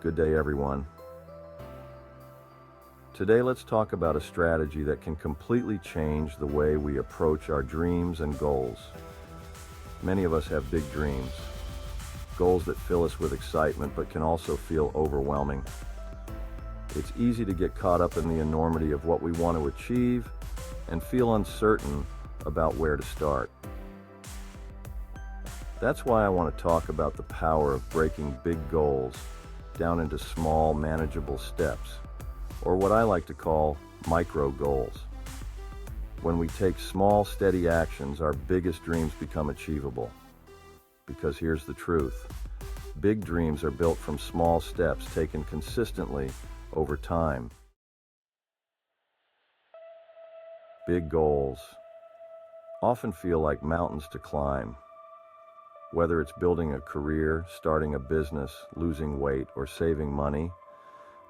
Good day, everyone. Today, let's talk about a strategy that can completely change the way we approach our dreams and goals. Many of us have big dreams, goals that fill us with excitement but can also feel overwhelming. It's easy to get caught up in the enormity of what we want to achieve and feel uncertain about where to start. That's why I want to talk about the power of breaking big goals down into small, manageable steps, or what I like to call micro goals. When we take small, steady actions, our biggest dreams become achievable. Because here's the truth. Big dreams are built from small steps taken consistently over time. Big goals often feel like mountains to climb. Whether it's building a career, starting a business, losing weight, or saving money,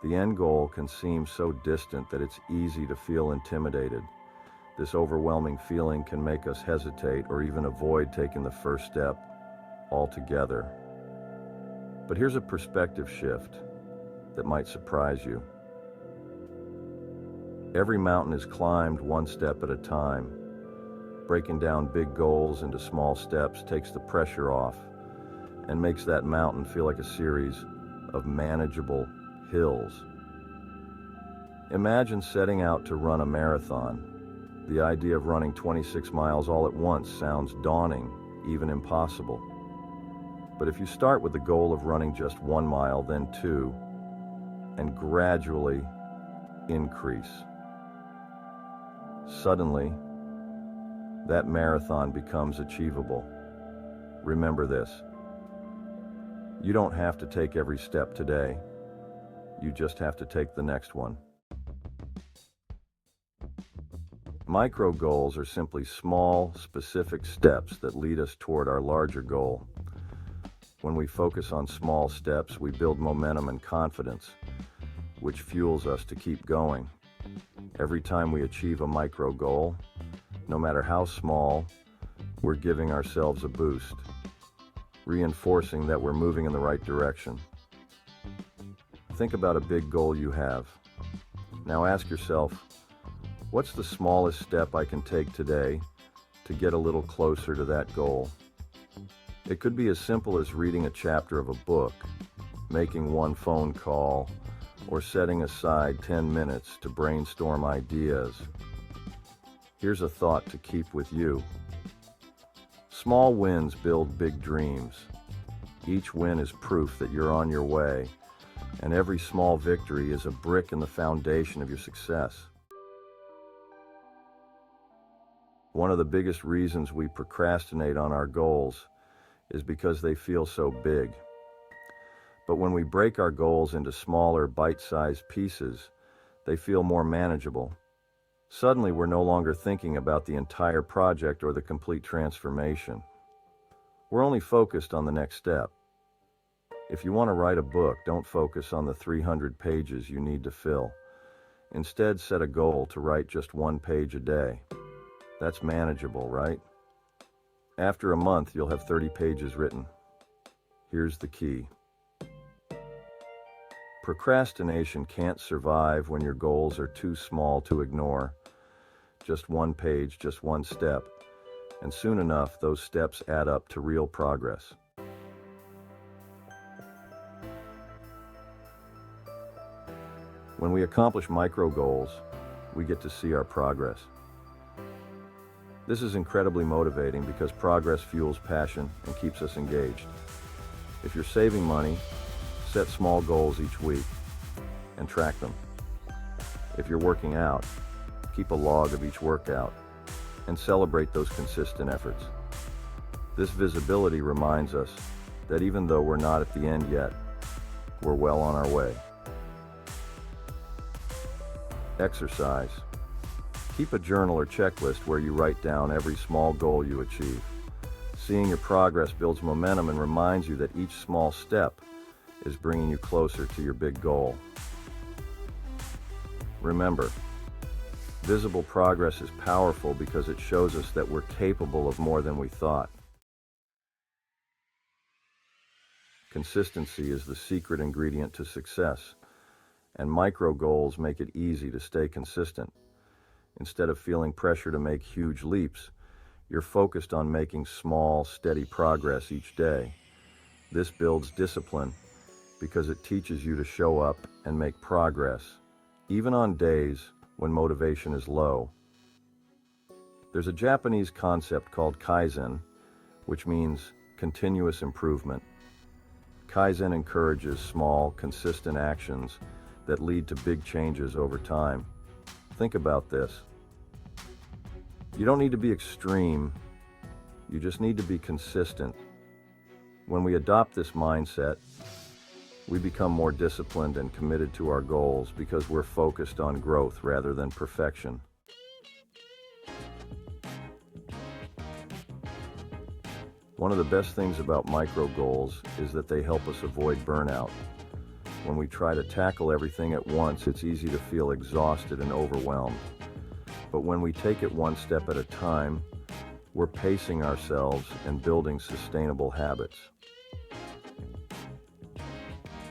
the end goal can seem so distant that it's easy to feel intimidated. This overwhelming feeling can make us hesitate or even avoid taking the first step altogether. But here's a perspective shift that might surprise you. Every mountain is climbed one step at a time. Breaking down big goals into small steps takes the pressure off and makes that mountain feel like a series of manageable hills. Imagine setting out to run a marathon. The idea of running 26 miles all at once sounds daunting, even impossible. But if you start with the goal of running just 1 mile, then 2, and gradually increase, suddenly, that marathon becomes achievable. Remember this. You don't have to take every step today. You just have to take the next one. Micro goals are simply small, specific steps that lead us toward our larger goal. When we focus on small steps, we build momentum and confidence, which fuels us to keep going. Every time we achieve a micro goal, no matter how small, we're giving ourselves a boost, reinforcing that we're moving in the right direction. Think about a big goal you have. Now ask yourself, what's the smallest step I can take today to get a little closer to that goal? It could be as simple as reading a chapter of a book, making one phone call, or setting aside 10 minutes to brainstorm ideas. Here's a thought to keep with you. Small wins build big dreams. Each win is proof that you're on your way, and every small victory is a brick in the foundation of your success. One of the biggest reasons we procrastinate on our goals is because they feel so big. But when we break our goals into smaller, bite-sized pieces, they feel more manageable. Suddenly, we're no longer thinking about the entire project or the complete transformation. We're only focused on the next step. If you want to write a book, don't focus on the 300 pages you need to fill. Instead, set a goal to write just 1 page a day. That's manageable, right? After a month, you'll have 30 pages written. Here's the key. Procrastination can't survive when your goals are too small to ignore. Just 1 page, just 1 step, and soon enough, those steps add up to real progress. When we accomplish micro goals, we get to see our progress. This is incredibly motivating because progress fuels passion and keeps us engaged. If you're saving money, set small goals each week and track them. If you're working out, keep a log of each workout and celebrate those consistent efforts. This visibility reminds us that even though we're not at the end yet, we're well on our way. Exercise. Keep a journal or checklist where you write down every small goal you achieve. Seeing your progress builds momentum and reminds you that each small step is bringing you closer to your big goal. Remember, visible progress is powerful because it shows us that we're capable of more than we thought. Consistency is the secret ingredient to success, and micro goals make it easy to stay consistent. Instead of feeling pressure to make huge leaps, you're focused on making small, steady progress each day. This builds discipline because it teaches you to show up and make progress, even on days when motivation is low. There's a Japanese concept called kaizen, which means continuous improvement. Kaizen encourages small, consistent actions that lead to big changes over time. Think about this. You don't need to be extreme, you just need to be consistent. When we adopt this mindset, we become more disciplined and committed to our goals because we're focused on growth rather than perfection. One of the best things about micro goals is that they help us avoid burnout. When we try to tackle everything at once, it's easy to feel exhausted and overwhelmed. But when we take it one step at a time, we're pacing ourselves and building sustainable habits.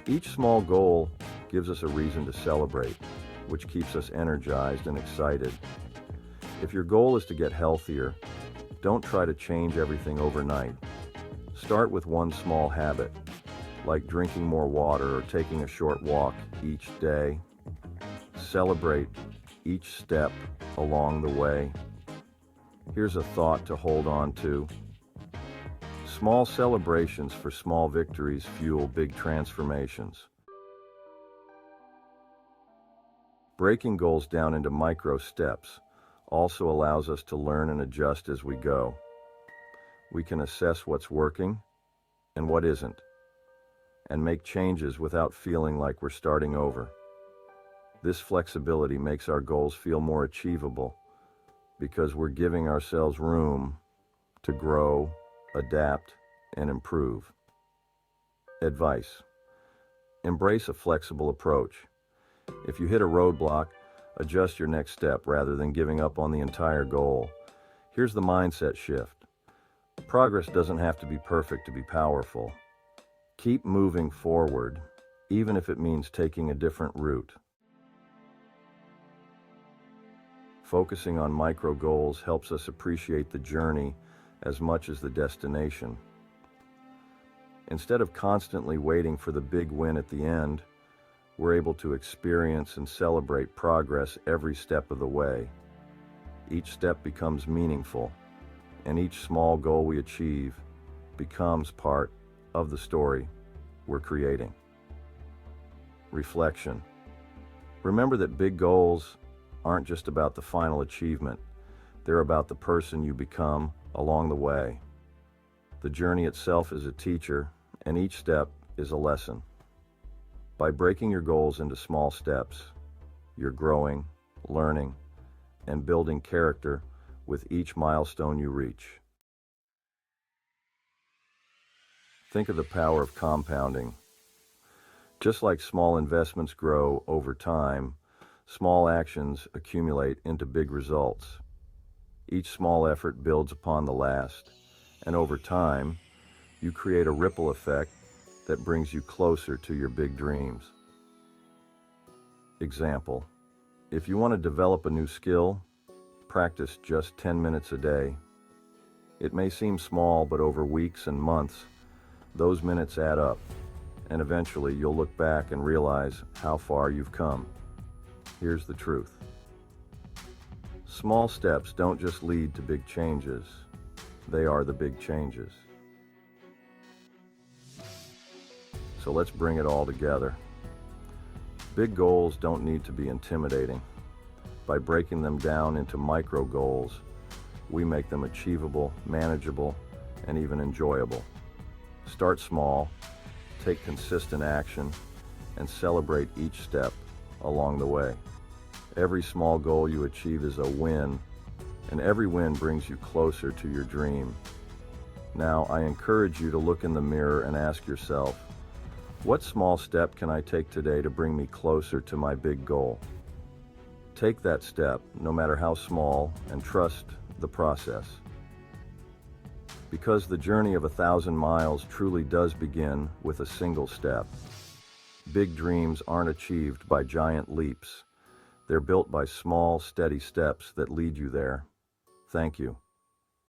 Each small goal gives us a reason to celebrate, which keeps us energized and excited. If your goal is to get healthier, don't try to change everything overnight. Start with one small habit, like drinking more water or taking a short walk each day. Celebrate each step along the way. Here's a thought to hold on to. Small celebrations for small victories fuel big transformations. Breaking goals down into micro steps also allows us to learn and adjust as we go. We can assess what's working and what isn't, and make changes without feeling like we're starting over. This flexibility makes our goals feel more achievable because we're giving ourselves room to grow, adapt, and improve. Advice: embrace a flexible approach. If you hit a roadblock, adjust your next step rather than giving up on the entire goal. Here's the mindset shift. Progress doesn't have to be perfect to be powerful. Keep moving forward, even if it means taking a different route. Focusing on micro goals helps us appreciate the journey as much as the destination. Instead of constantly waiting for the big win at the end, we're able to experience and celebrate progress every step of the way. Each step becomes meaningful, and each small goal we achieve becomes part of the story we're creating. Reflection: remember that big goals aren't just about the final achievement, they're about the person you become along the way. The journey itself is a teacher, and each step is a lesson. By breaking your goals into small steps, you're growing, learning, and building character with each milestone you reach. Think of the power of compounding. Just like small investments grow over time, small actions accumulate into big results. Each small effort builds upon the last, and over time, you create a ripple effect that brings you closer to your big dreams. Example: if you want to develop a new skill, practice just 10 minutes a day. It may seem small, but over weeks and months, those minutes add up, and eventually you'll look back and realize how far you've come. Here's the truth. Small steps don't just lead to big changes, they are the big changes. So let's bring it all together. Big goals don't need to be intimidating. By breaking them down into micro goals, we make them achievable, manageable, and even enjoyable. Start small, take consistent action, and celebrate each step along the way. Every small goal you achieve is a win, and every win brings you closer to your dream. Now, I encourage you to look in the mirror and ask yourself, what small step can I take today to bring me closer to my big goal? Take that step, no matter how small, and trust the process. Because the journey of 1,000 miles truly does begin with a single step. Big dreams aren't achieved by giant leaps. They're built by small, steady steps that lead you there. Thank you.